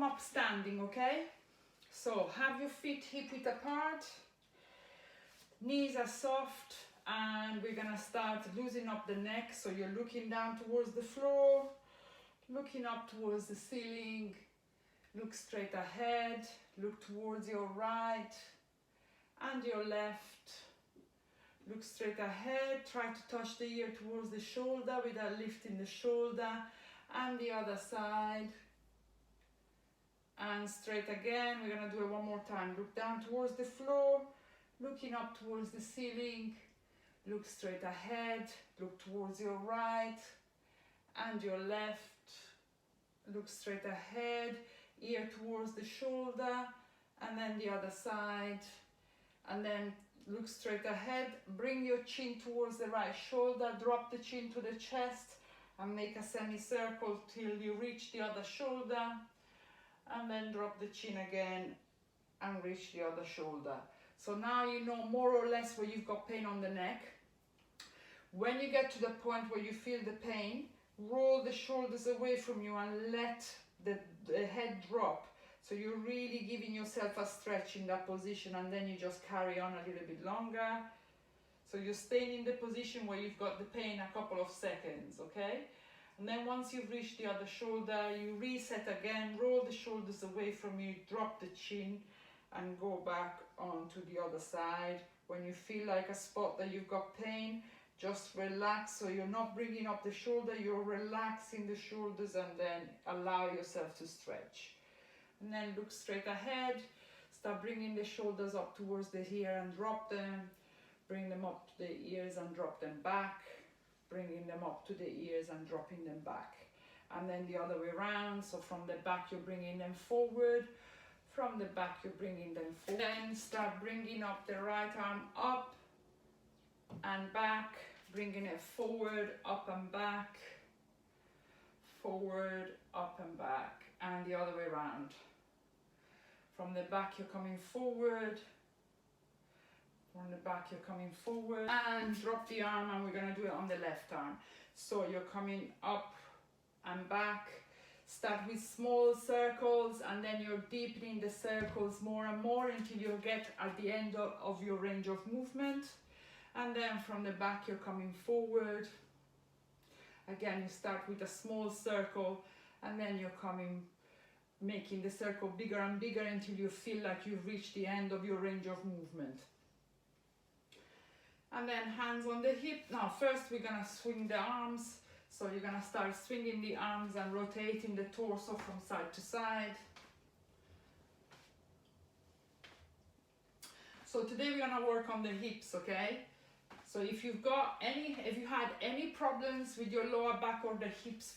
up standing, okay? So have your feet hip width apart, knees are soft, and we're gonna start loosening up the neck. So you're looking down towards the floor, looking up towards the ceiling, look straight ahead, look towards your right and your left. Look straight ahead, try to touch the ear towards the shoulder without lifting the shoulder, and the other side. And straight again, we're gonna do it one more time. Look down towards the floor, looking up towards the ceiling, look straight ahead, look towards your right and your left, look straight ahead, ear towards the shoulder, and then the other side, and then look straight ahead, bring your chin towards the right shoulder, drop the chin to the chest, and make a semicircle till you reach the other shoulder, and then drop the chin again and reach the other shoulder. So now you know more or less where you've got pain on the neck. When you get to the point where you feel the pain, roll the shoulders away from you and let the head drop. So you're really giving yourself a stretch in that position, and then you just carry on a little bit longer. So you're staying in the position where you've got the pain a couple of seconds, okay? And then once you've reached the other shoulder, you reset again, roll the shoulders away from you, drop the chin, and go back onto the other side. When you feel like a spot that you've got pain, just relax. So you're not bringing up the shoulder, you're relaxing the shoulders, and then allow yourself to stretch. And then look straight ahead, start bringing the shoulders up towards the ear and drop them, bring them up to the ears and drop them back, bringing them up to the ears and dropping them back. And then the other way around, so from the back you're bringing them forward, from the back you're bringing them forward. Then start bringing up the right arm up and back, bringing it forward, up and back, forward, up and back, and the other way around. From the back you're coming forward, from the back you're coming forward, and drop the arm, and we're going to do it on the left arm. So you're coming up and back. Start with small circles, and then you're deepening the circles more and more until you get at the end of your range of movement. And then from the back you're coming forward. Again, you start with a small circle, and then you're coming, making the circle bigger and bigger until you feel like you've reached the end of your range of movement. And then hands on the hip. Now first we're gonna swing the arms. So you're gonna start swinging the arms and rotating the torso from side to side. So today we're gonna work on the hips, okay? So if you had any problems with your lower back or the hips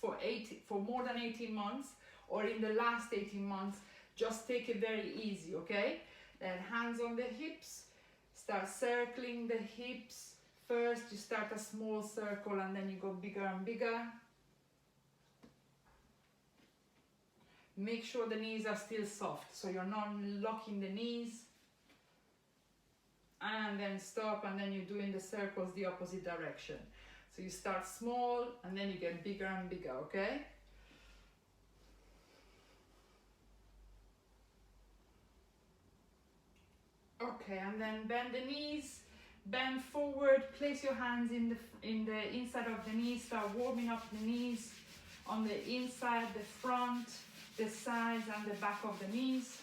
for more than 18 months, or in the last 18 months, just take it very easy, okay? Then hands on the hips, start circling the hips. First you start a small circle and then you go bigger and bigger. Make sure the knees are still soft, so you're not locking the knees. And then stop, and then you're doing the circles the opposite direction. So you start small and then you get bigger and bigger, okay? Okay, and then bend the knees, bend forward, place your hands in the inside of the knees, start warming up the knees on the inside, the front, the sides and the back of the knees.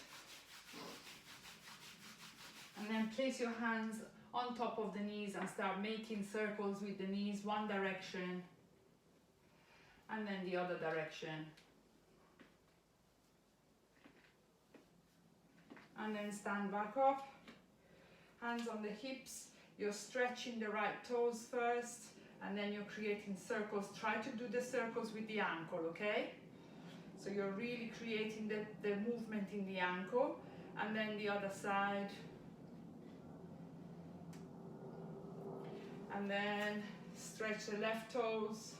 And then place your hands on top of the knees and start making circles with the knees, one direction and then the other direction. And then stand back up, hands on the hips. You're stretching the right toes first, and then you're creating circles. Try to do the circles with the ankle, okay? So you're really creating the movement in the ankle, and then the other side. And then stretch the left toes,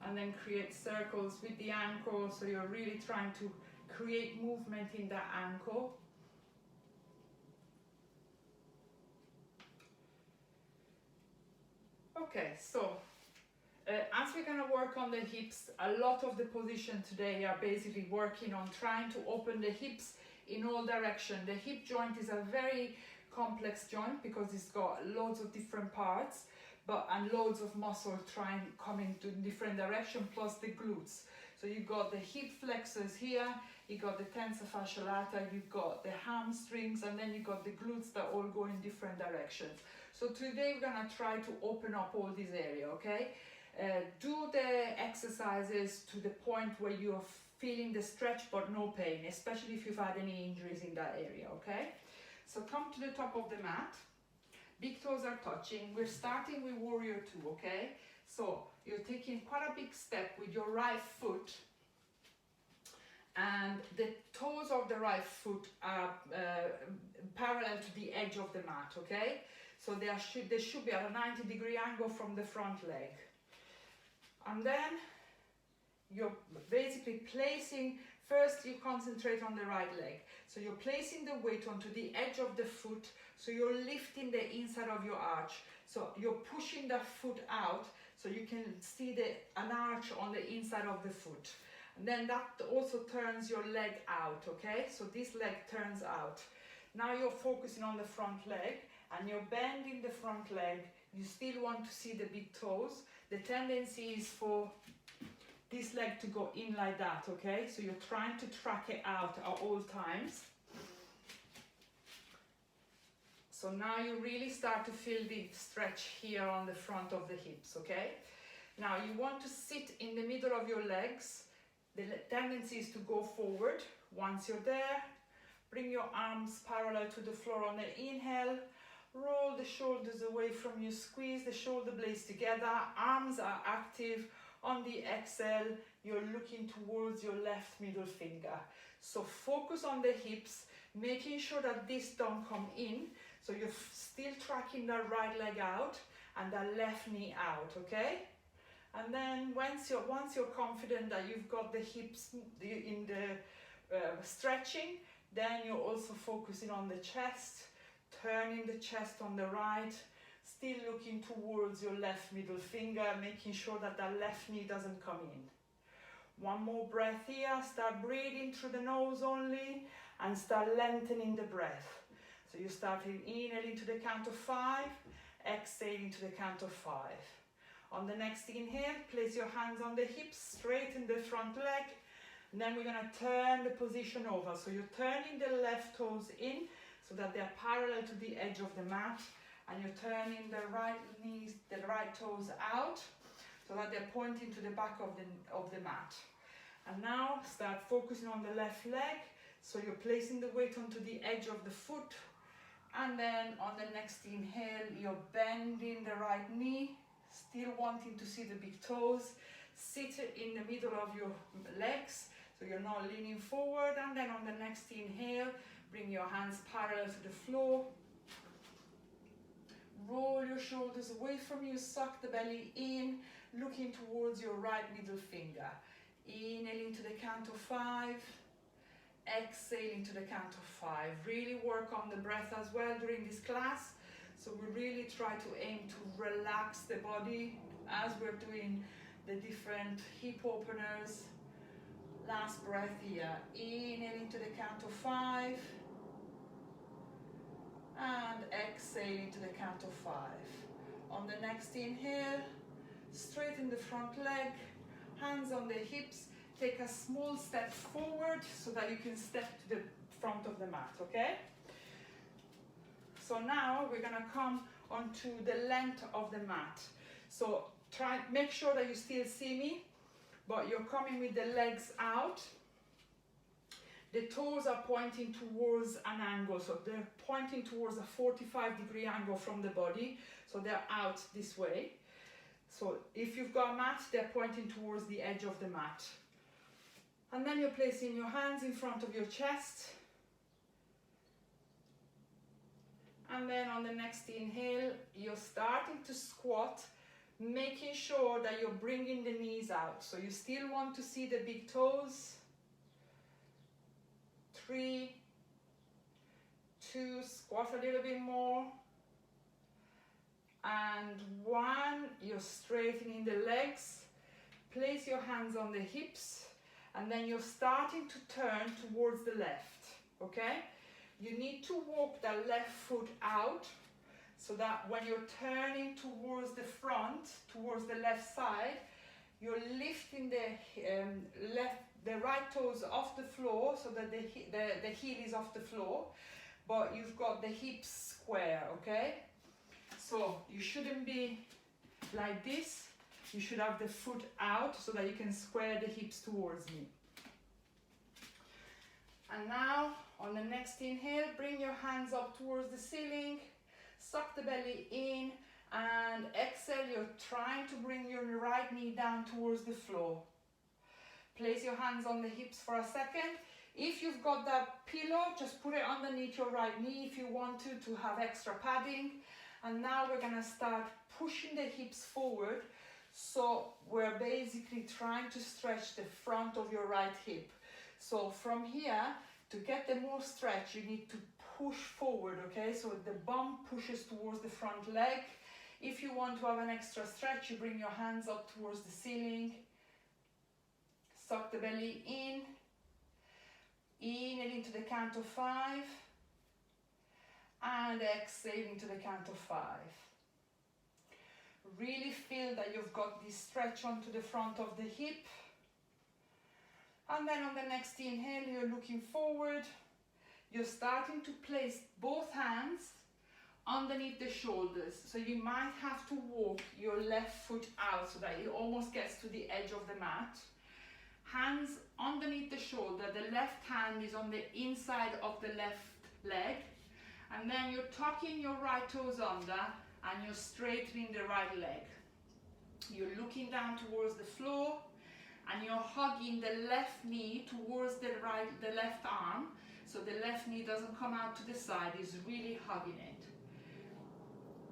and then create circles with the ankle. So you're really trying to create movement in the ankle. Okay, so As we're going to work on the hips, a lot of the position today are basically working on trying to open the hips in all directions. The hip joint is a very complex joint because it's got loads of different parts and loads of muscle trying coming to different direction, plus the glutes. So you've got the hip flexors here, you've got the tensor fasciae lata, you've got the hamstrings, and then you've got the glutes that all go in different directions. So today we're going to try to open up all this area, okay? Do the exercises to the point where you're feeling the stretch but no pain, especially if you've had any injuries in that area, okay? So come to the top of the mat. Big toes are touching. We're starting with warrior two, okay? So you're taking quite a big step with your right foot, and the toes of the right foot are parallel to the edge of the mat, okay? So they should be at a 90-degree angle from the front leg. And then you're basically placing, first you concentrate on the right leg. So you're placing the weight onto the edge of the foot, so you're lifting the inside of your arch. So you're pushing the foot out so you can see an arch on the inside of the foot. And then that also turns your leg out, okay? So this leg turns out. Now you're focusing on the front leg and you're bending the front leg. You still want to see the big toes. The tendency is for this leg to go in like that, okay? So you're trying to track it out at all times. So now you really start to feel the stretch here on the front of the hips, okay? Now you want to sit in the middle of your legs. The tendency is to go forward. Once you're there, bring your arms parallel to the floor on the inhale. Roll the shoulders away from you, squeeze the shoulder blades together. Arms are active. On the exhale, you're looking towards your left middle finger. So focus on the hips, making sure that this don't come in. So you're still tracking that right leg out and that left knee out, okay? And then once you're confident that you've got the hips in the stretching, then you're also focusing on the chest, turning the chest on the right, still looking towards your left middle finger, making sure that that left knee doesn't come in. One more breath here. Start breathing through the nose only and start lengthening the breath. So you start inhaling to the count of 5, exhaling to the count of 5. On the next inhale, place your hands on the hips, straighten the front leg, and then we're going to turn the position over. So you're turning the left toes in so that they're parallel to the edge of the mat, and you're turning the right knees, the right toes out so that they're pointing to the back of the mat. And now start focusing on the left leg. So you're placing the weight onto the edge of the foot, and then on the next inhale, you're bending the right knee, still wanting to see the big toes. Sit in the middle of your legs, so you're not leaning forward. And then on the next inhale, bring your hands parallel to the floor. Roll your shoulders away from you, suck the belly in, looking towards your right middle finger. Inhaling to the count of 5, exhaling to the count of 5. Really work on the breath as well during this class. So we really try to aim to relax the body as we're doing the different hip openers. Last breath here. Inhaling to the count of 5. And exhaling to the count of 5. On the next inhale, straighten the front leg, hands on the hips, take a small step forward so that you can step to the front of the mat, okay? So now we're gonna come onto the length of the mat. So make sure that you still see me, but you're coming with the legs out. The toes are pointing towards an angle, so they're pointing towards a 45-degree angle from the body, so they're out this way. So if you've got a mat, they're pointing towards the edge of the mat. And then you're placing your hands in front of your chest. And then on the next inhale, you're starting to squat, making sure that you're bringing the knees out. So you still want to see the big toes. 3, 2, squat a little bit more. and 1. You're straightening the legs. Place your hands on the hips, and then you're starting to turn towards the left, okay? You need to walk that left foot out so that when you're turning towards the front, towards the left side, you're lifting the right toes off the floor so that the heel is off the floor, but you've got the hips square, okay? So you shouldn't be like this. You should have the foot out so that you can square the hips towards me. And now, on the next inhale, bring your hands up towards the ceiling, suck the belly in, and exhale, you're trying to bring your right knee down towards the floor. Place your hands on the hips for a second. If you've got that pillow, just put it underneath your right knee if you want to have extra padding. And now we're gonna start pushing the hips forward. So we're basically trying to stretch the front of your right hip. So from here, to get the more stretch, you need to push forward, okay? So the bum pushes towards the front leg. If you want to have an extra stretch, you bring your hands up towards the ceiling. Suck the belly in. Inhale into the count of 5. And exhale into the count of 5. Really feel that you've got this stretch onto the front of the hip. And then on the next inhale, you're looking forward. You're starting to place both hands underneath the shoulders. So you might have to walk your left foot out so that it almost gets to the edge of the mat. Hands underneath the shoulder. The left hand is on the inside of the left leg. And then you're tucking your right toes under and you're straightening the right leg. You're looking down towards the floor and you're hugging the left knee towards the left arm, so the left knee doesn't come out to the side, it's really hugging it.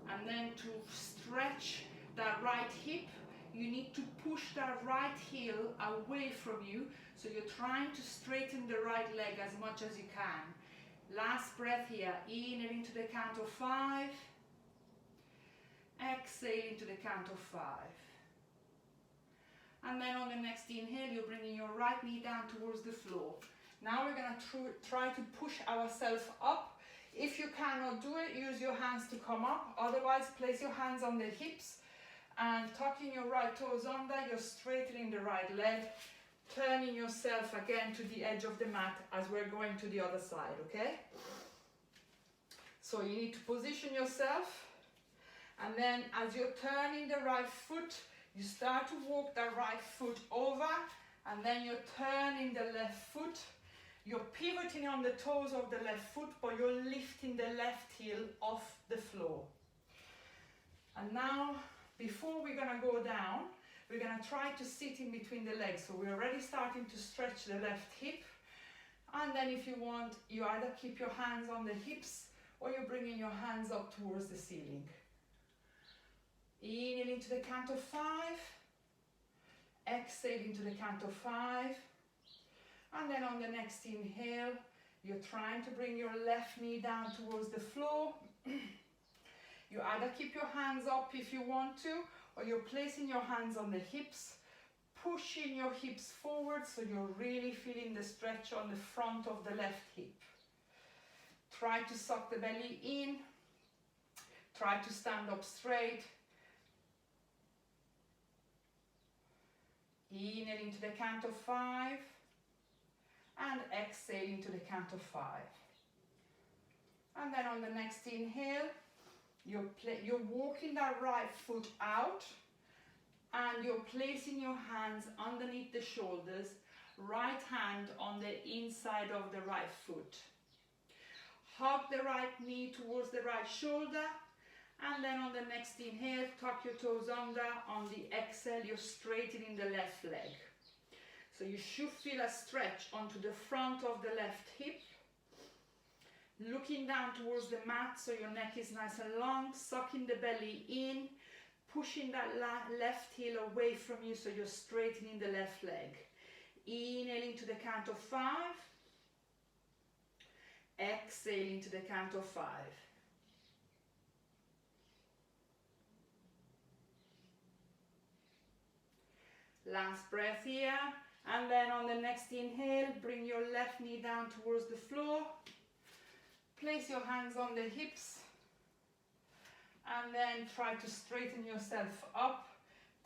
And then to stretch that right hip, you need to push that right heel away from you, so you're trying to straighten the right leg as much as you can. Last breath here, inhale into the count of 5. Exhale into the count of 5. And then on the next inhale, you're bringing your right knee down towards the floor. Now we're going to try to push ourselves up. If you cannot do it, use your hands to come up. Otherwise, place your hands on the hips and tucking your right toes under, you're straightening the right leg, turning yourself again to the edge of the mat as we're going to the other side, okay? So you need to position yourself. And then as you're turning the right foot, you start to walk the right foot over, and then you're turning the left foot. You're pivoting on the toes of the left foot, but you're lifting the left heel off the floor. And now, before we're gonna go down, we're gonna try to sit in between the legs. So we're already starting to stretch the left hip. And then if you want, you either keep your hands on the hips or you're bringing your hands up towards the ceiling. Inhale into the count of 5. Exhale into the count of 5. And then on the next inhale, you're trying to bring your left knee down towards the floor. You either keep your hands up if you want to, or you're placing your hands on the hips, pushing your hips forward so you're really feeling the stretch on the front of the left hip. Try to suck the belly in. Try to stand up straight. Inhale into the count of 5 and exhale into the count of 5. And then on the next inhale, you're walking that right foot out and you're placing your hands underneath the shoulders, right hand on the inside of the right foot. Hug the right knee towards the right shoulder. And then on the next inhale, tuck your toes under. On the exhale, you're straightening the left leg. So you should feel a stretch onto the front of the left hip. Looking down towards the mat so your neck is nice and long. Sucking the belly in. Pushing that left heel away from you so you're straightening the left leg. Inhaling to the count of 5. Exhaling to the count of 5. Last breath here. And then on the next inhale, bring your left knee down towards the floor. Place your hands on the hips. And then try to straighten yourself up,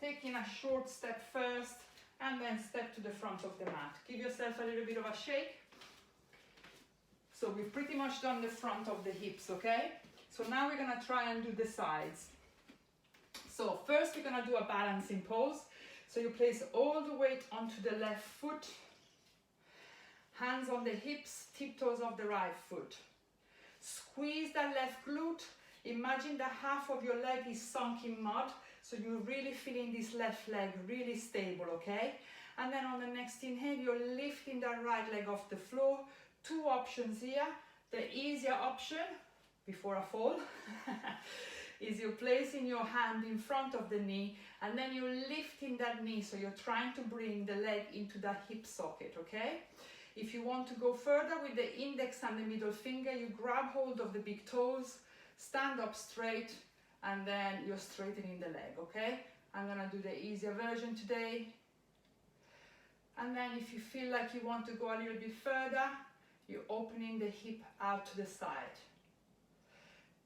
taking a short step first, and then step to the front of the mat. Give yourself a little bit of a shake. So we've pretty much done the front of the hips, okay? So now we're gonna try and do the sides. So first we're gonna do a balancing pose. So you place all the weight onto the left foot, hands on the hips, tiptoes of the right foot. Squeeze that left glute. Imagine that half of your leg is sunk in mud, so you're really feeling this left leg really stable, okay? And then on the next inhale, you're lifting that right leg off the floor. Two options here. The easier option, before I fall, is you're placing your hand in front of the knee, and then you're lifting that knee, so you're trying to bring the leg into that hip socket, okay? If you want to go further with the index and the middle finger, you grab hold of the big toes, stand up straight, and then you're straightening the leg, okay? I'm gonna do the easier version today. And then if you feel like you want to go a little bit further, you're opening the hip out to the side.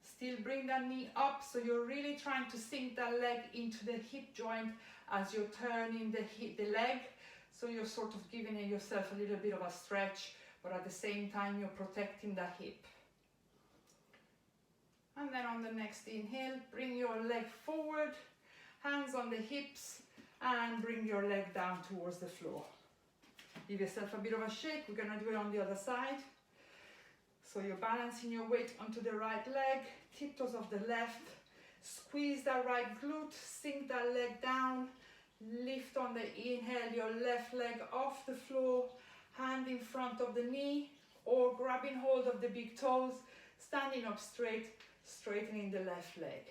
Still bring that knee up, so you're really trying to sink that leg into the hip joint as you're turning the leg. So you're sort of giving yourself a little bit of a stretch, but at the same time you're protecting the hip. And then on the next inhale, bring your leg forward, hands on the hips, and bring your leg down towards the floor. Give yourself a bit of a shake. We're gonna do it on the other side. So you're balancing your weight onto the right leg, tiptoes of the left, squeeze that right glute, sink that leg down, lift on the inhale your left leg off the floor, hand in front of the knee, or grabbing hold of the big toes, standing up straight, straightening the left leg.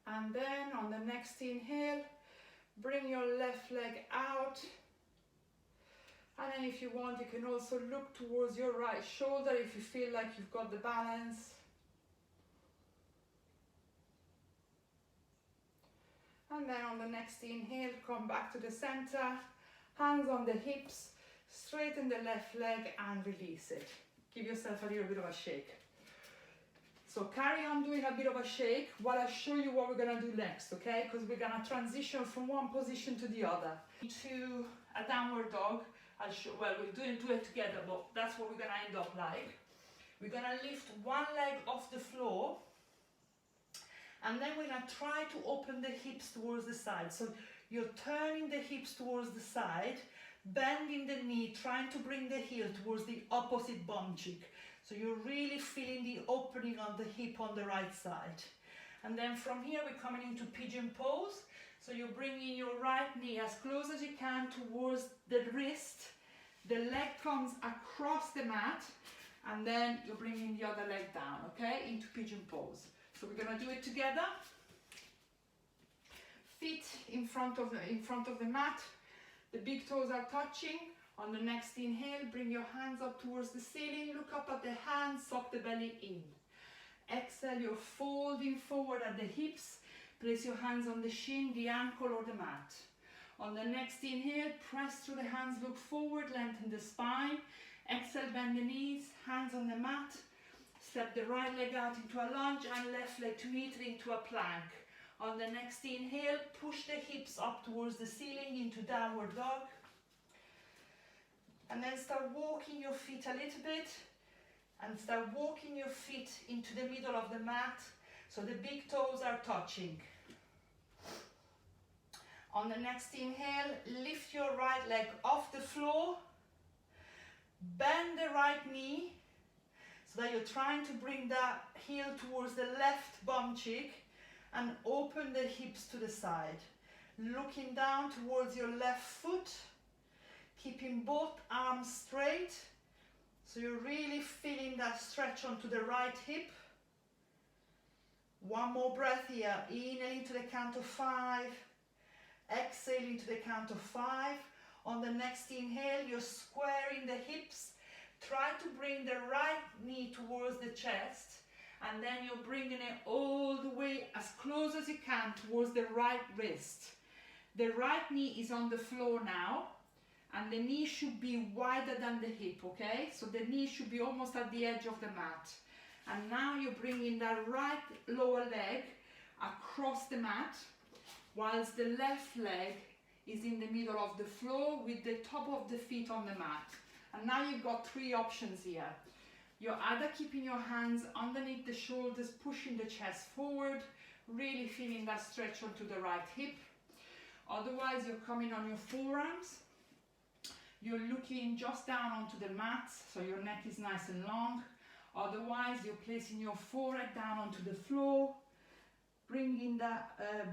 And then on the next inhale, bring your left leg out. And then if you want, you can also look towards your right shoulder if you feel like you've got the balance. And then on the next inhale, come back to the center, hands on the hips, straighten the left leg and release it. Give yourself a little bit of a shake. So carry on doing a bit of a shake while I show you what we're gonna do next, okay? Because we're gonna transition from one position to the other. To a downward dog. Well, we'll do it together, but that's what we're gonna end up like. We're gonna lift one leg off the floor, and then we're gonna try to open the hips towards the side. So you're turning the hips towards the side, bending the knee, trying to bring the heel towards the opposite bum cheek. So you're really feeling the opening of the hip on the right side. And then from here, we're coming into pigeon pose. So you're bringing your right knee as close as you can towards the wrist. The leg comes across the mat, and then you're bringing the other leg down, okay, into pigeon pose. So we're gonna do it together. Feet in front of the mat. The big toes are touching. On the next inhale, bring your hands up towards the ceiling. Look up at the hands, suck the belly in. Exhale, you're folding forward at the hips. Place your hands on the shin, the ankle or the mat. On the next inhale, press through the hands, look forward, lengthen the spine. Exhale, bend the knees, hands on the mat. Step the right leg out into a lunge and left leg to meet into a plank. On the next inhale, push the hips up towards the ceiling into downward dog. And then start walking your feet a little bit. And start walking your feet into the middle of the mat, so the big toes are touching. On the next inhale, lift your right leg off the floor. Bend the right knee, so that you're trying to bring that heel towards the left bum cheek, and open the hips to the side. Looking down towards your left foot, keeping both arms straight. So you're really feeling that stretch onto the right hip. One more breath here. Inhaling to the count of 5. Exhaling to the count of 5. On the next inhale, you're squaring the hips. Try to bring the right knee towards the chest. and then you're bringing it all the way as close as you can towards the right wrist. The right knee is on the floor now, and the knee should be wider than the hip, okay? So the knee should be almost at the edge of the mat. And now you're bringing that right lower leg across the mat, whilst the left leg is in the middle of the floor with the top of the feet on the mat. And now you've got three options here. You're either keeping your hands underneath the shoulders, pushing the chest forward, really feeling that stretch onto the right hip. Otherwise, you're coming on your forearms. You're looking just down onto the mat, so your neck is nice and long. Otherwise, you're placing your forehead down onto the floor, bringing the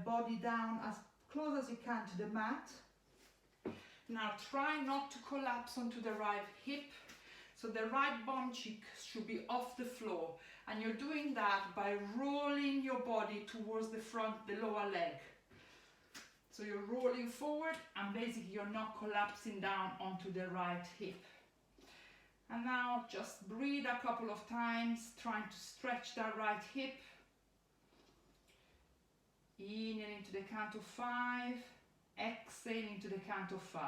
body down as close as you can to the mat. Now try not to collapse onto the right hip. So the right bum cheek should be off the floor, and you're doing that by rolling your body towards the front, the lower leg. So you're rolling forward and basically you're not collapsing down onto the right hip. And now just breathe a couple of times, trying to stretch that right hip. Inhaling to the count of 5, exhaling to the count of 5.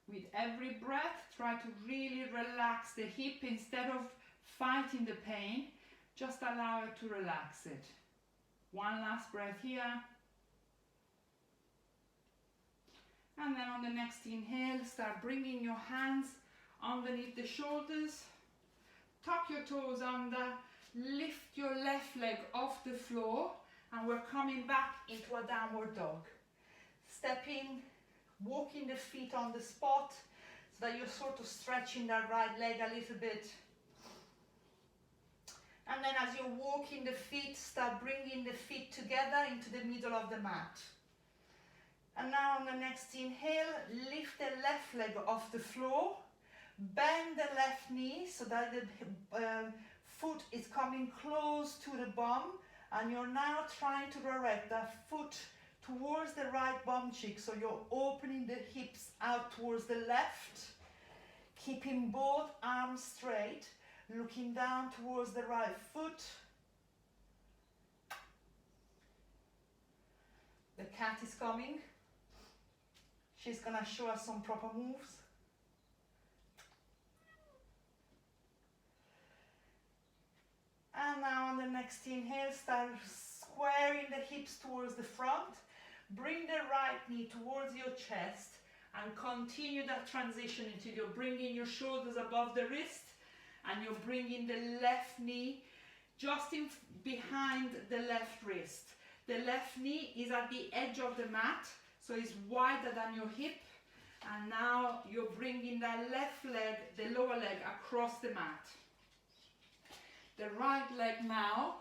With every breath, try to really relax the hip instead of fighting the pain. Just allow it to relax it. One last breath here. And then on the next inhale, start bringing your hands underneath the shoulders. Tuck your toes under. Lift your left leg off the floor. And we're coming back into a downward dog. Stepping, walking the feet on the spot so that you're sort of stretching that right leg a little bit. And then as you're walking the feet, start bringing the feet together into the middle of the mat. And now on the next inhale, lift the left leg off the floor. Bend the left knee so that the foot is coming close to the bum. And you're now trying to direct that foot towards the right bum cheek. So you're opening the hips out towards the left. Keeping both arms straight. Looking down towards the right foot. The cat is coming. She's gonna show us some proper moves. And now on the next inhale, start squaring the hips towards the front. Bring the right knee towards your chest and continue that transition until you're bringing your shoulders above the wrist. And you're bringing the left knee just in behind the left wrist. The left knee is at the edge of the mat, so it's wider than your hip. And now you're bringing the left leg, the lower leg, across the mat. The right leg now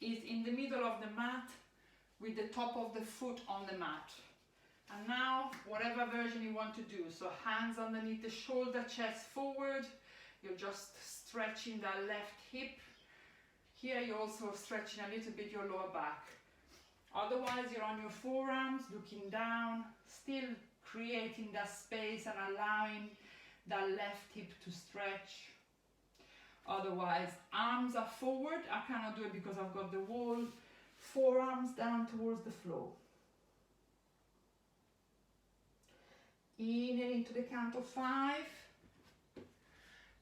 is in the middle of the mat with the top of the foot on the mat. And now, whatever version you want to do. So hands underneath the shoulder, chest forward. You're just stretching the left hip. Here you're also stretching a little bit your lower back. Otherwise you're on your forearms, looking down, still creating that space and allowing that left hip to stretch. Otherwise, arms are forward. I cannot do it because I've got the wall. Forearms down towards the floor. Inhaling to the count of 5.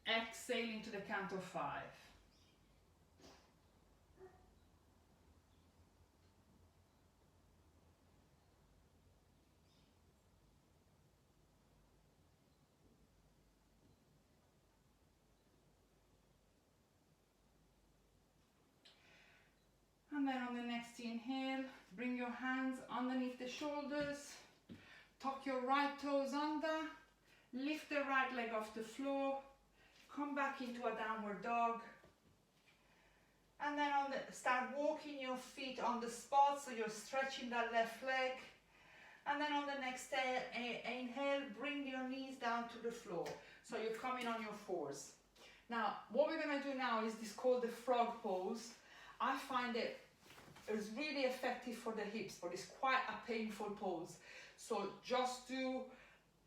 Exhaling to the count of 5. And then on the next inhale, bring your hands underneath the shoulders. Tuck your right toes under. Lift the right leg off the floor. Come back into a downward dog. And then start walking your feet on the spot, so you're stretching that left leg. And then on the next inhale, bring your knees down to the floor. So you're coming on your fours. Now, what we're going to do now is this called the frog pose. I find it is really effective for the hips, but it's quite a painful pose. So just do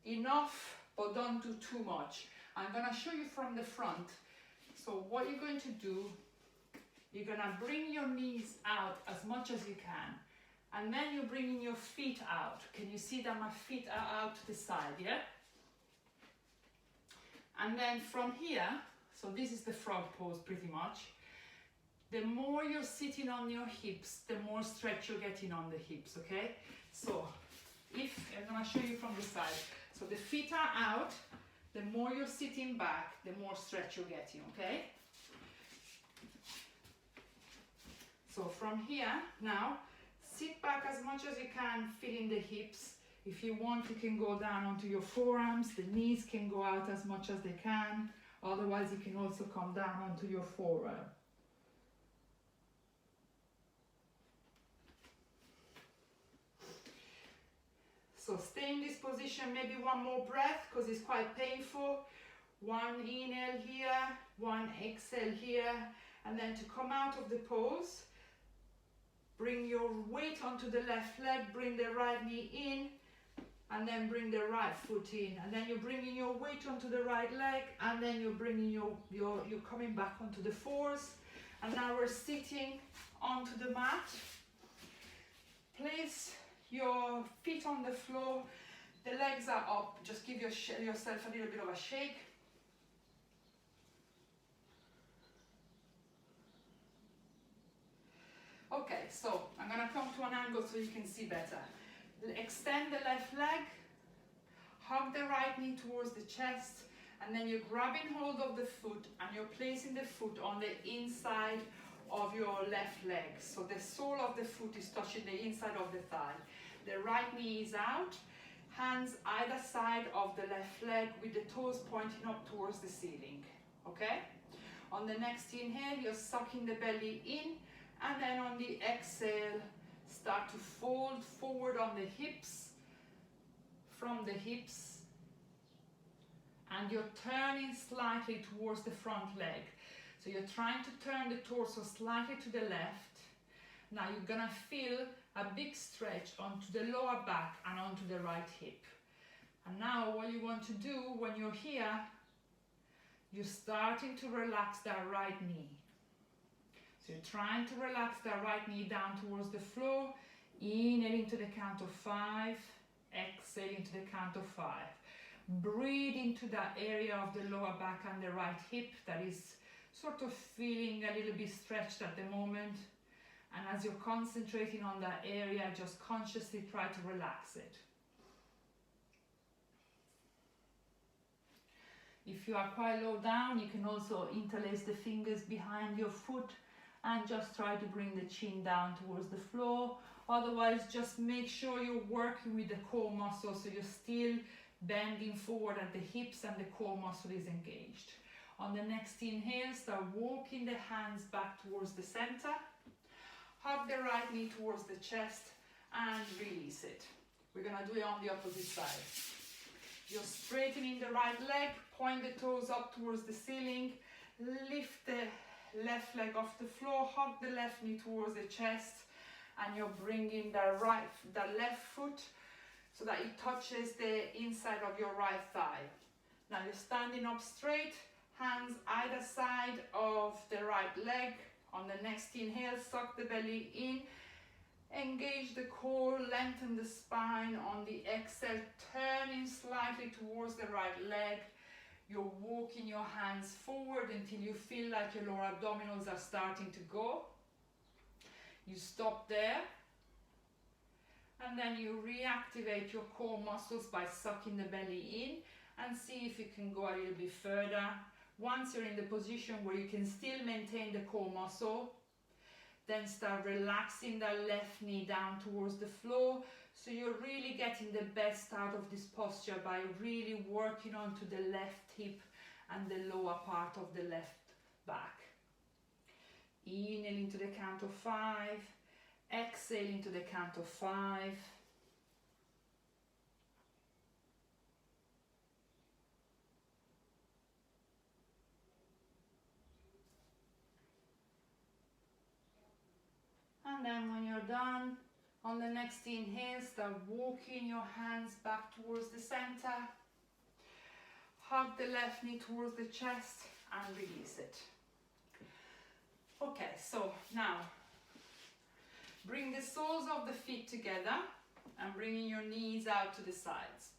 enough, but don't do too much. I'm gonna show you from the front. So what you're going to do, you're gonna bring your knees out as much as you can. And then you're bringing your feet out. Can you see that my feet are out to the side, yeah? And then from here, so this is the frog pose pretty much. The more you're sitting on your hips, the more stretch you're getting on the hips, okay? So if, I'm gonna show you from the side. So the feet are out, the more you're sitting back, the more stretch you're getting, okay? So from here, now, sit back as much as you can, feeling the hips. If you want, you can go down onto your forearms. The knees can go out as much as they can. Otherwise, you can also come down onto your forearm. So stay in this position, maybe one more breath, because it's quite painful. One inhale here, one exhale here. And then to come out of the pose, bring your weight onto the left leg, bring the right knee in, and then bring the right foot in. And then you're bringing your weight onto the right leg, and then you're bringing you're coming back onto the fours. And now we're sitting onto the mat. Place your feet on the floor, the legs are up. Just give yourself a little bit of a shake. Okay, so I'm gonna come to an angle so you can see better. Extend the left leg, hug the right knee towards the chest, and then you're grabbing hold of the foot and you're placing the foot on the inside of your left leg. So the sole of the foot is touching the inside of the thigh. The right knee is out, hands either side of the left leg with the toes pointing up towards the ceiling, okay? On the next inhale, you're sucking the belly in, and then on the exhale, start to fold forward on the hips, from the hips, and you're turning slightly towards the front leg. So you're trying to turn the torso slightly to the left. Now you're gonna feel a big stretch onto the lower back and onto the right hip. And now what you want to do when you're here, you're starting to relax that right knee. So you're trying to relax that right knee down towards the floor, inhaling to the count of 5, exhaling to the count of 5. Breathe into that area of the lower back and the right hip that is sort of feeling a little bit stretched at the moment. And as you're concentrating on that area, just consciously try to relax it. If you are quite low down, you can also interlace the fingers behind your foot and just try to bring the chin down towards the floor. Otherwise, just make sure you're working with the core muscle, so you're still bending forward at the hips and the core muscle is engaged. On the next inhale, start walking the hands back towards the center. Hug the right knee towards the chest and release it. We're gonna do it on the opposite side. You're straightening the right leg, point the toes up towards the ceiling, lift the left leg off the floor, hug the left knee towards the chest, and you're bringing the left foot so that it touches the inside of your right thigh. Now you're standing up straight, hands either side of the right leg. On the next inhale, suck the belly in, engage the core, lengthen the spine. On the exhale, turning slightly towards the right leg. You're walking your hands forward until you feel like your lower abdominals are starting to go. You stop there. And then you reactivate your core muscles by sucking the belly in and see if you can go a little bit further. Once you're in the position where you can still maintain the core muscle, then start relaxing the left knee down towards the floor. So you're really getting the best out of this posture by really working onto the left hip and the lower part of the left back. Inhaling to the count of 5, exhaling to the count of 5. And then when you're done, On the next inhale, start walking your hands back towards the center. Hug the left knee towards the chest and release it. Okay, so now bring the soles of the feet together and bringing your knees out to the sides.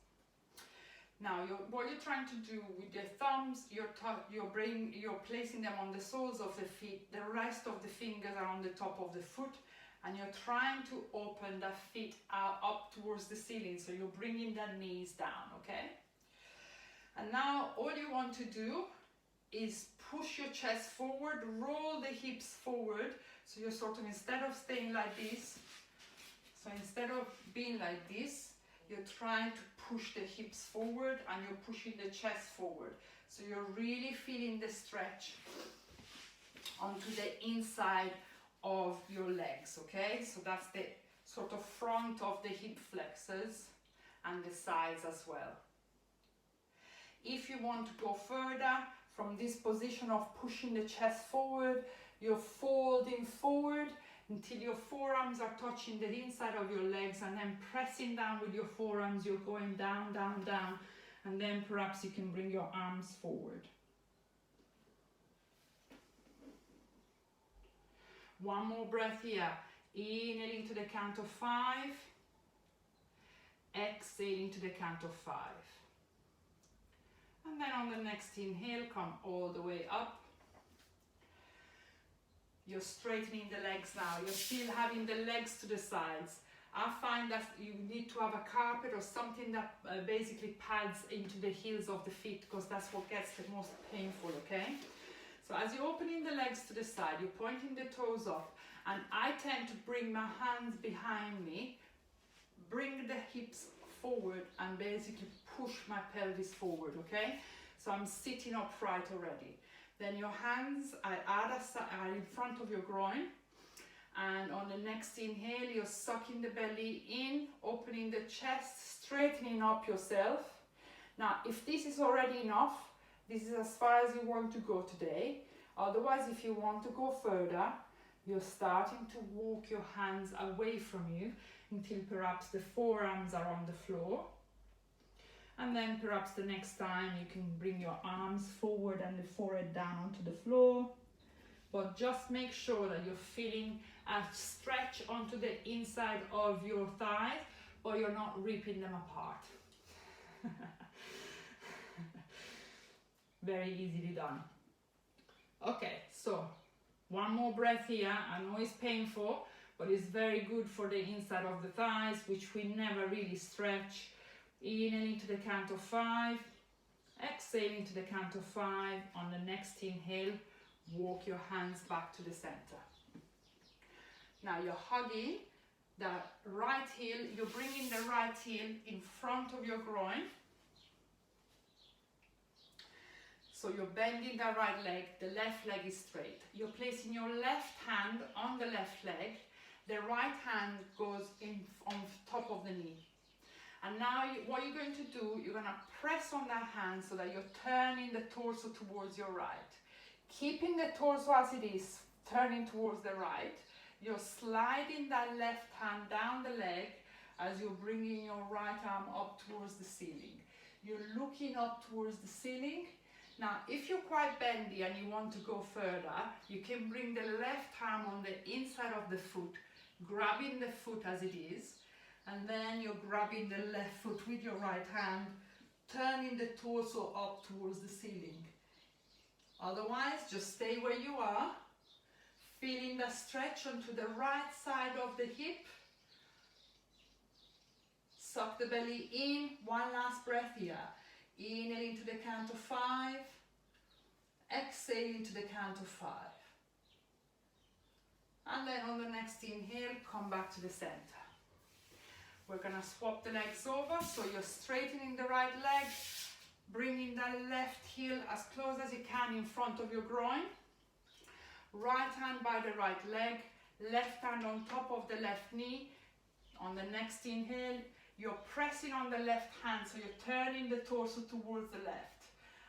Now, what you're trying to do with your thumbs, you're placing them on the soles of the feet. The rest of the fingers are on the top of the foot, and you're trying to open the feet up towards the ceiling. So you're bringing the knees down, okay? And now all you want to do is push your chest forward, roll the hips forward. So you're sort of, instead of staying like this, so instead of being like this, you're trying to push the hips forward and you're pushing the chest forward. So you're really feeling the stretch onto the inside of your legs, okay? So that's the sort of front of the hip flexors and the sides as well. If you want to go further from this position of pushing the chest forward, you're folding forward until your forearms are touching the inside of your legs, and then pressing down with your forearms, you're going down, down, down, and then perhaps you can bring your arms forward. One more breath here. Inhaling to the count of 5. Exhaling to the count of 5. And then on the next inhale, come all the way up. You're straightening the legs now. You're still having the legs to the sides. I find that you need to have a carpet or something that basically pads into the heels of the feet, because that's what gets the most painful, okay? So as you're opening the legs to the side, you're pointing the toes up, and I tend to bring my hands behind me, bring the hips forward, and basically push my pelvis forward, okay? So I'm sitting upright already. Then your hands are in front of your groin, and on the next inhale, you're sucking the belly in, opening the chest, straightening up yourself. Now, if this is already enough, this is as far as you want to go today. Otherwise, if you want to go further, you're starting to walk your hands away from you until perhaps the forearms are on the floor. And then perhaps the next time you can bring your arms forward and the forehead down onto the floor. But just make sure that you're feeling a stretch onto the inside of your thighs, but you're not ripping them apart. Very easily done. Okay, so one more breath here. I know it's painful, but it's very good for the inside of the thighs, which we never really stretch. Inhaling to the count of 5, exhaling to the count of 5. On the next inhale, walk your hands back to the center. Now you're hugging the right heel, you're bringing the right heel in front of your groin. So you're bending the right leg, the left leg is straight. You're placing your left hand on the left leg, the right hand goes on top of the knee. And now what you're going to do, you're going to press on that hand so that you're turning the torso towards your right. Keeping the torso as it is, turning towards the right, you're sliding that left hand down the leg as you're bringing your right arm up towards the ceiling. You're looking up towards the ceiling. Now, if you're quite bendy and you want to go further, you can bring the left arm on the inside of the foot, grabbing the foot as it is, and then you're grabbing the left foot with your right hand, turning the torso up towards the ceiling. Otherwise, just stay where you are, feeling the stretch onto the right side of the hip. Suck the belly in. One last breath here. Inhaling to the count of 5. Exhaling to the count of 5. And then on the next inhale, come back to the center. We're gonna swap the legs over, so you're straightening the right leg, bringing the left heel as close as you can in front of your groin. Right hand by the right leg, left hand on top of the left knee. On the next inhale, you're pressing on the left hand, so you're turning the torso towards the left.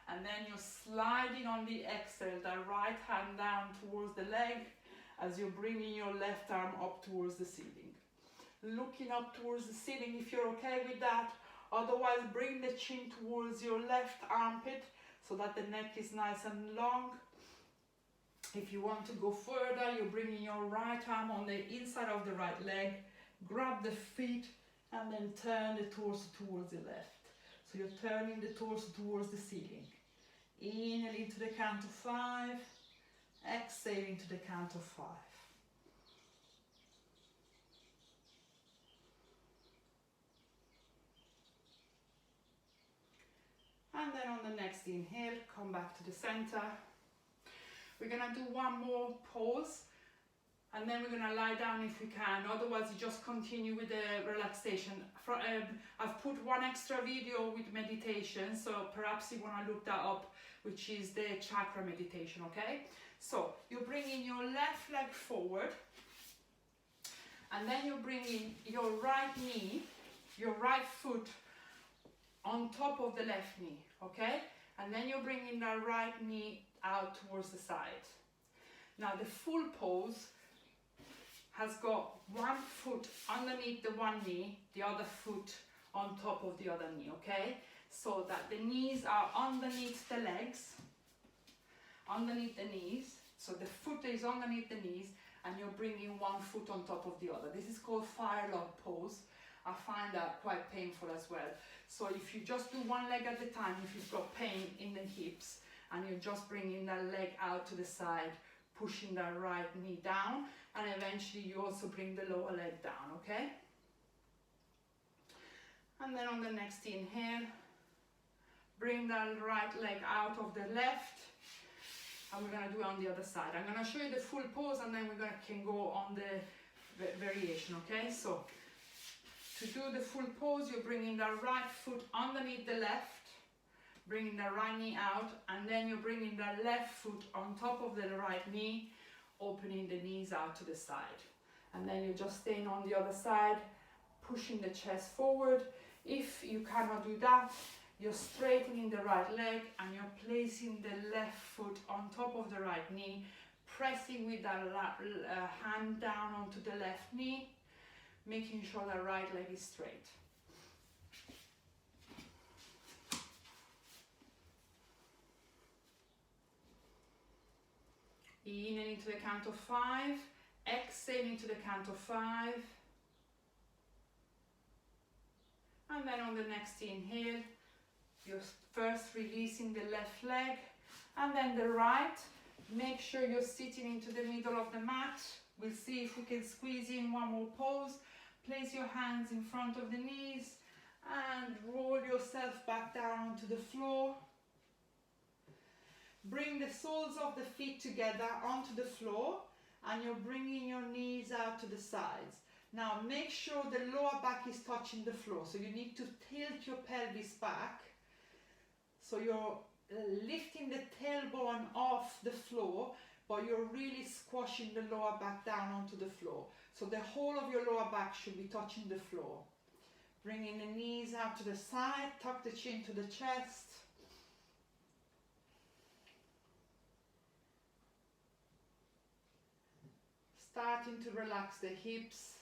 And then you're sliding on the exhale, the right hand down towards the leg as you're bringing your left arm up towards the ceiling. looking up towards the ceiling if you're okay with that. Otherwise, bring the chin towards your left armpit so that the neck is nice and long. If you want to go further, you're bringing your right arm on the inside of the right leg, grab the feet, and then turn the torso towards the left. So you're turning the torso towards the ceiling. Inhaling to the count of 5, exhaling to the count of 5. And then on the next inhale, come back to the center. We're gonna do one more pause, and then we're gonna lie down if we can. Otherwise, you just continue with the relaxation. I've put one extra video with meditation, so perhaps you wanna look that up, which is the chakra meditation, okay? So you're bringing your left leg forward, and then you're bringing your right knee, your right foot on top of the left knee, okay? And then you're bringing the right knee out towards the side. Now the full pose has got one foot underneath the one knee, the other foot on top of the other knee, okay? So that the knees are underneath the legs, underneath the knees. So the foot is underneath the knees and you're bringing one foot on top of the other. This is called fire log pose. I find that quite painful as well. So if you just do one leg at a time, if you've got pain in the hips, and you're just bringing that leg out to the side, pushing that right knee down, and eventually you also bring the lower leg down, okay? And then on the next inhale, bring that right leg out of the left, and we're gonna do it on the other side. I'm gonna show you the full pose, and then can go on the variation, okay? So to do the full pose, you're bringing the right foot underneath the left, bringing the right knee out, and then you're bringing the left foot on top of the right knee, opening the knees out to the side. And then you're just staying on the other side, pushing the chest forward. If you cannot do that, you're straightening the right leg and you're placing the left foot on top of the right knee, pressing with that hand down onto the left knee, making sure the right leg is straight. Inhaling to the count of 5, exhaling to the count of 5. And then on the next inhale, you're first releasing the left leg and then the right. Make sure you're sitting into the middle of the mat. We'll see if we can squeeze in one more pose. Place your hands in front of the knees and roll yourself back down onto the floor. Bring the soles of the feet together onto the floor and you're bringing your knees out to the sides. Now make sure the lower back is touching the floor. So you need to tilt your pelvis back. So you're lifting the tailbone off the floor, but you're really squashing the lower back down onto the floor. So the whole of your lower back should be touching the floor. Bringing the knees out to the side, tuck the chin to the chest. Starting to relax the hips.